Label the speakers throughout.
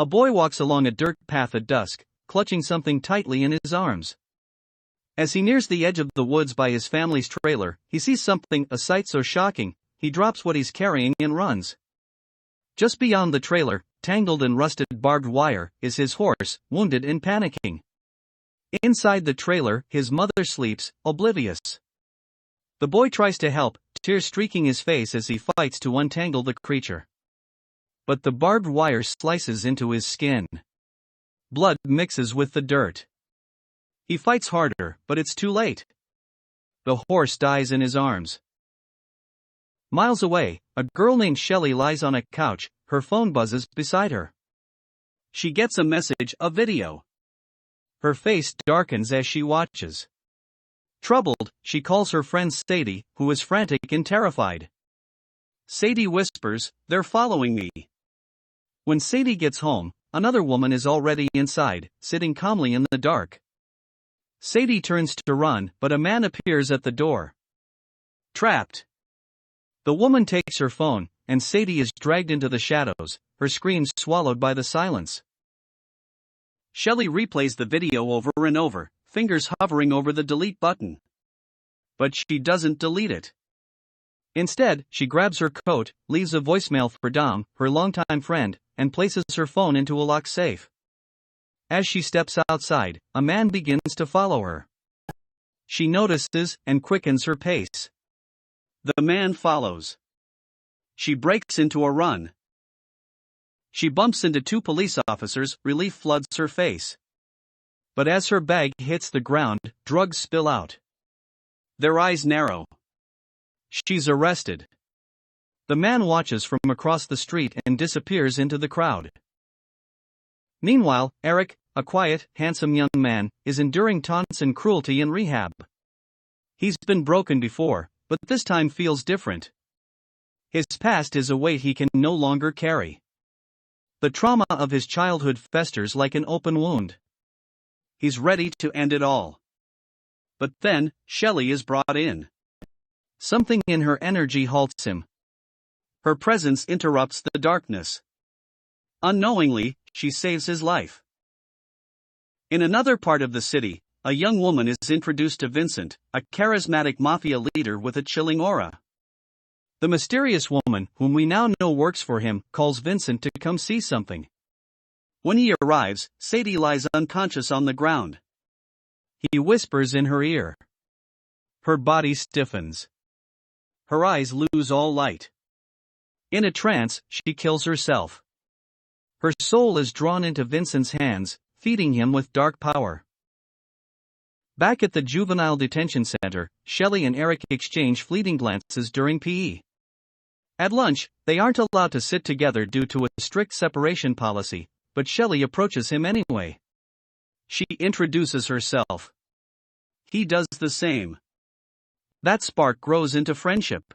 Speaker 1: A boy walks along a dirt path at dusk, clutching something tightly in his arms. As he nears the edge of the woods by his family's trailer, he sees something, a sight so shocking, he drops what he's carrying and runs. Just beyond the trailer, tangled in rusted barbed wire, is his horse, wounded and panicking. Inside the trailer, his mother sleeps, oblivious. The boy tries to help, tears streaking his face as he fights to untangle the creature. But the barbed wire slices into his skin. Blood mixes with the dirt. He fights harder, but it's too late. The horse dies in his arms. Miles away, a girl named Shelley lies on a couch, her phone buzzes beside her. She gets a message, a video. Her face darkens as she watches. Troubled, she calls her friend Sadie, who is frantic and terrified. Sadie whispers, "They're following me." When Sadie gets home, another woman is already inside, sitting calmly in the dark. Sadie turns to run, but a man appears at the door. Trapped. The woman takes her phone, and Sadie is dragged into the shadows, her screams swallowed by the silence. Shelley replays the video over and over, fingers hovering over the delete button. But she doesn't delete it. Instead, she grabs her coat, leaves a voicemail for Dom, her longtime friend, and places her phone into a locked safe. As she steps outside, a man begins to follow her. She notices and quickens her pace. The man follows. She breaks into a run. She bumps into two police officers, relief floods her face. But as her bag hits the ground, drugs spill out. Their eyes narrow. She's arrested. The man watches from across the street and disappears into the crowd. Meanwhile, Eric, a quiet, handsome young man, is enduring taunts and cruelty in rehab. He's been broken before, but this time feels different. His past is a weight he can no longer carry. The trauma of his childhood festers like an open wound. He's ready to end it all. But then, Shelley is brought in. Something in her energy halts him. Her presence interrupts the darkness. Unknowingly, she saves his life. In another part of the city, a young woman is introduced to Vincent, a charismatic mafia leader with a chilling aura. The mysterious woman, whom we now know works for him, calls Vincent to come see something. When he arrives, Sadie lies unconscious on the ground. He whispers in her ear. Her body stiffens. Her eyes lose all light. In a trance, she kills herself. Her soul is drawn into Vincent's hands, feeding him with dark power. Back at the juvenile detention center, Shelley and Eric exchange fleeting glances during PE. At lunch, they aren't allowed to sit together due to a strict separation policy, but Shelley approaches him anyway. She introduces herself. He does the same. That spark grows into friendship.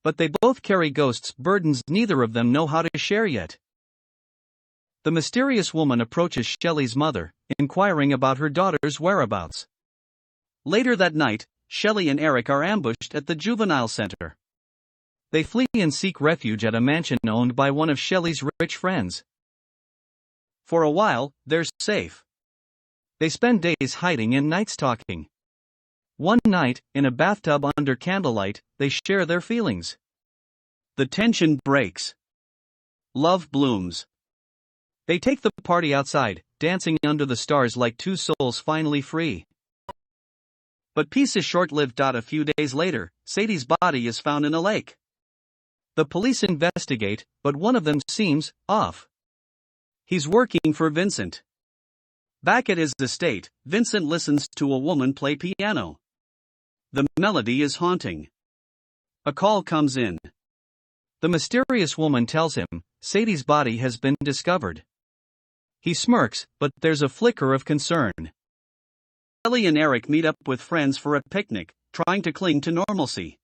Speaker 1: But they both carry ghosts, burdens neither of them know how to share yet. The mysterious woman approaches Shelley's mother, inquiring about her daughter's whereabouts. Later that night, Shelley and Eric are ambushed at the juvenile center. They flee and seek refuge at a mansion owned by one of Shelley's rich friends. For a while, they're safe. They spend days hiding and nights talking. One night, in a bathtub under candlelight, they share their feelings. The tension breaks. Love blooms. They take the party outside, dancing under the stars like two souls finally free. But peace is short-lived. A few days later, Sadie's body is found in a lake. The police investigate, but one of them seems off. He's working for Vincent. Back at his estate, Vincent listens to a woman play piano. The melody is haunting. A call comes in. The mysterious woman tells him, Sadie's body has been discovered. He smirks, but there's a flicker of concern. Shelley and Eric meet up with friends for a picnic, trying to cling to normalcy.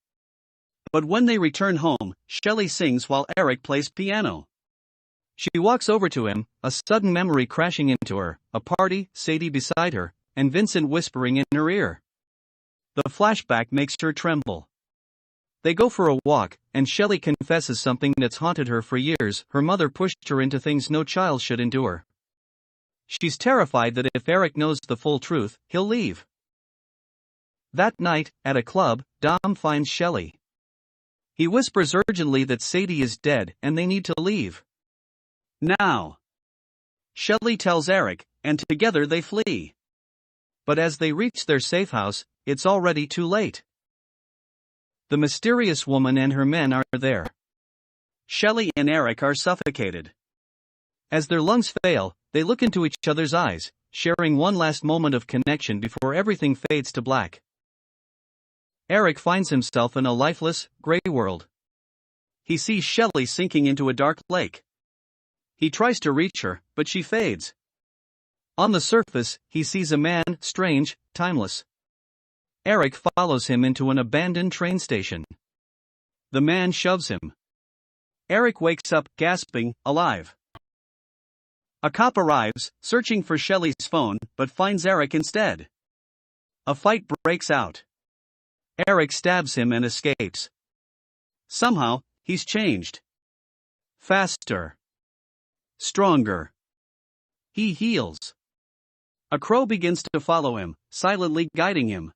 Speaker 1: But when they return home, Shelley sings while Eric plays piano. She walks over to him, a sudden memory crashing into her, a party, Sadie beside her, and Vincent whispering in her ear. The flashback makes her tremble. They go for a walk, and Shelley confesses something that's haunted her for years. Her mother pushed her into things no child should endure. She's terrified that if Eric knows the full truth, he'll leave. That night, at a club, Dom finds Shelley. He whispers urgently that Sadie is dead and they need to leave now. Shelley tells Eric, and together they flee. But as they reach their safe house, it's already too late. The mysterious woman and her men are there. Shelley and Eric are suffocated. As their lungs fail, they look into each other's eyes, sharing one last moment of connection before everything fades to black. Eric finds himself in a lifeless, gray world. He sees Shelley sinking into a dark lake. He tries to reach her, but she fades. On the surface, he sees a man, strange, timeless. Eric follows him into an abandoned train station. The man shoves him. Eric wakes up, gasping, alive. A cop arrives, searching for Shelley's phone, but finds Eric instead. A fight breaks out. Eric stabs him and escapes. Somehow, he's changed. Faster. Stronger. He heals. A crow begins to follow him, silently guiding him.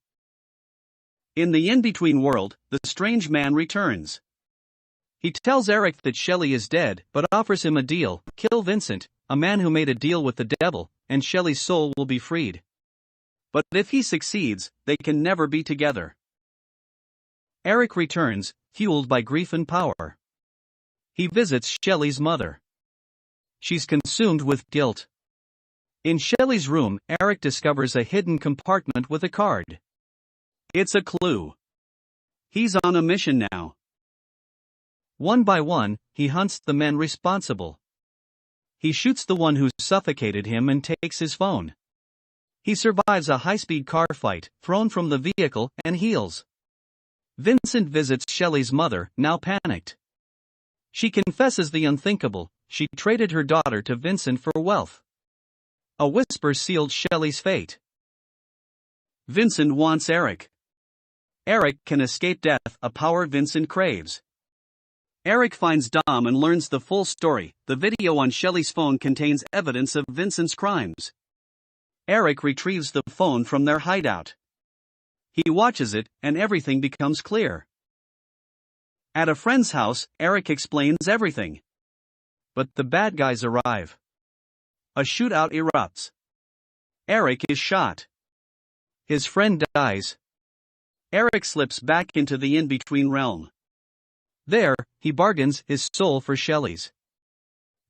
Speaker 1: In the in-between world, the strange man returns. He tells Eric that Shelley is dead, but offers him a deal: kill Vincent, a man who made a deal with the devil, and Shelley's soul will be freed. But if he succeeds, they can never be together. Eric returns, fueled by grief and power. He visits Shelley's mother. She's consumed with guilt. In Shelley's room, Eric discovers a hidden compartment with a card. It's a clue. He's on a mission now. One by one, he hunts the men responsible. He shoots the one who suffocated him and takes his phone. He survives a high-speed car fight, thrown from the vehicle, and heals. Vincent visits Shelley's mother, now panicked. She confesses the unthinkable: she traded her daughter to Vincent for wealth. A whisper sealed Shelley's fate. Vincent wants Eric. Eric can escape death, a power Vincent craves. Eric finds Dom and learns the full story. The video on Shelley's phone contains evidence of Vincent's crimes. Eric retrieves the phone from their hideout. He watches it, and everything becomes clear. At a friend's house, Eric explains everything. But the bad guys arrive. A shootout erupts. Eric is shot. His friend dies. Eric slips back into the in-between realm. There, he bargains his soul for Shelley's.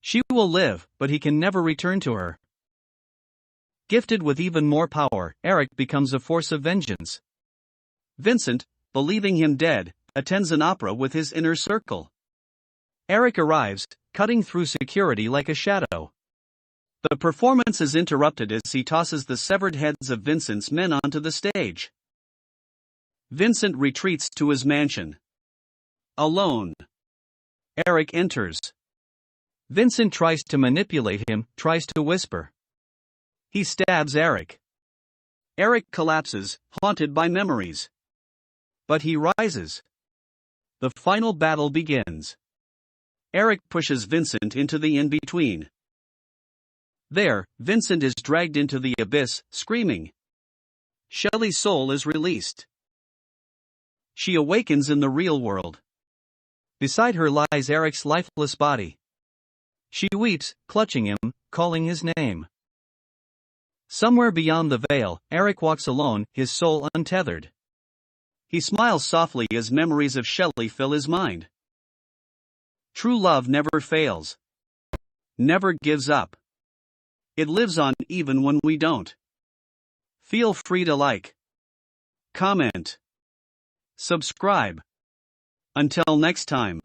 Speaker 1: She will live, but he can never return to her. Gifted with even more power, Eric becomes a force of vengeance. Vincent, believing him dead, attends an opera with his inner circle. Eric arrives, cutting through security like a shadow. The performance is interrupted as he tosses the severed heads of Vincent's men onto the stage. Vincent retreats to his mansion. Alone. Eric enters. Vincent tries to manipulate him, tries to whisper. He stabs Eric. Eric collapses, haunted by memories. But he rises. The final battle begins. Eric pushes Vincent into the in-between. There, Vincent is dragged into the abyss, screaming. Shelley's soul is released. She awakens in the real world. Beside her lies Eric's lifeless body. She weeps, clutching him, calling his name. Somewhere beyond the veil, Eric walks alone, his soul untethered. He smiles softly as memories of Shelley fill his mind. True love never fails. Never gives up. It lives on even when we don't. Feel free to like, comment, subscribe. Until next time.